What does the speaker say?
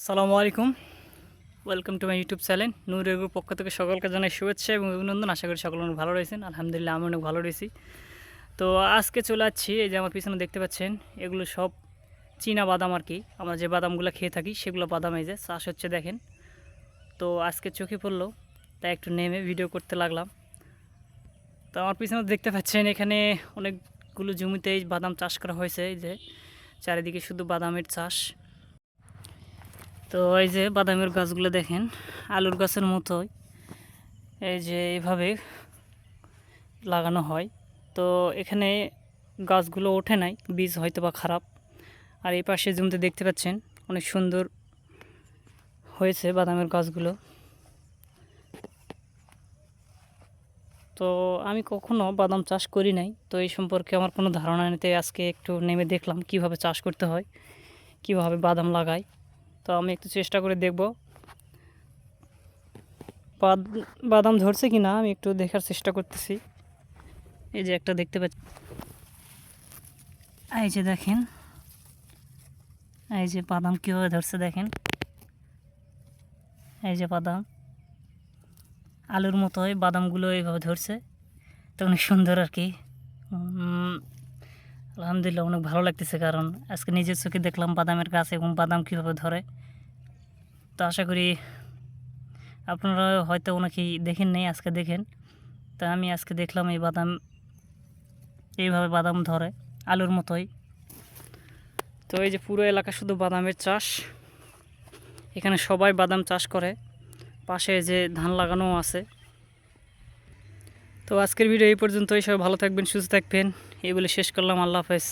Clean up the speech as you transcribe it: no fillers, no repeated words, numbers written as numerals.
আসসালামু আলাইকুম। Welcome to my YouTube channel. নূরের গ্রুপ পক্ষ থেকে সকলকে জানাই শুভেচ্ছা এবং অভিনন্দন। আশা করি সকল অনেক ভালো রয়েছেন। আলহামদুলিল্লাহ আমি অনেক ভালো রয়েছি। তো আজকে চলে যাচ্ছি, এই যে আমার পিছনে দেখতে পাচ্ছেন, এগুলো সব চীনা বাদাম আর কি। আমরা যে বাদামগুলো খেয়ে থাকি সেগুলো বাদাম, এই যে চাষ হচ্ছে দেখেন। তো আজকে চোখে পড়লো, তাই একটু নেমে ভিডিও করতে লাগলাম। তো আমার পিছনে দেখতে পাচ্ছেন এখানে অনেকগুলো জমিতে এই বাদাম চাষ করা হয়েছে। এই যে চারিদিকে শুধু বাদামের চাষ। তো এই যে বাদামের গাছগুলো দেখেন, আলুর গাছের মতোই এই যে এইভাবে লাগানো হয়। তো এখানে গাছগুলো ওঠে নাই, বীজ হয়তো বা খারাপ। আর এই পাশে জমিতে দেখতে পাচ্ছেন অনেক সুন্দর হয়েছে বাদামের গাছগুলো। তো আমি কখনো বাদাম চাষ করি নাই, তো এই সম্পর্কে আমার কোনো ধারণা নেই। তাই আজকে একটু নেমে দেখলাম কিভাবে চাষ করতে হয়, কিভাবে বাদাম লাগায়। তো আমি একটু চেষ্টা করে দেখব বাদাম ধরছে কি না, আমি একটু দেখার চেষ্টা করতেছি। এই যে একটা দেখতে পাচ্ছি, এই যে দেখেন, এই যে বাদাম কীভাবে ধরছে দেখেন। এই যে বাদাম আলুর মতোই বাদামগুলো এইভাবে ধরছে, তো অনেক সুন্দর আর কি। আলহামদুলিল্লাহ অনেক ভালো লাগতেছে, কারণ আজকে নিজের চোখে দেখলাম বাদামের গাছ এবং বাদাম কীভাবে ধরে। তো আশা করি আপনারা হয়তো অনেকেই দেখেন নেই, আজকে দেখেন। তা আমি আজকে দেখলাম এই বাদাম এইভাবে বাদাম ধরে আলুর মতোই। তো এই যে পুরো এলাকা শুধু বাদামের চাষ, এখানে সবাই বাদাম চাষ করে, পাশে যে ধান লাগানো আছে। তো আজকের ভিডিও এই পর্যন্তই। সবাই ভালো থাকবেন, সুস্থ থাকবেন, এই বলে শেষ করলাম। আল্লাহ হাফেজ।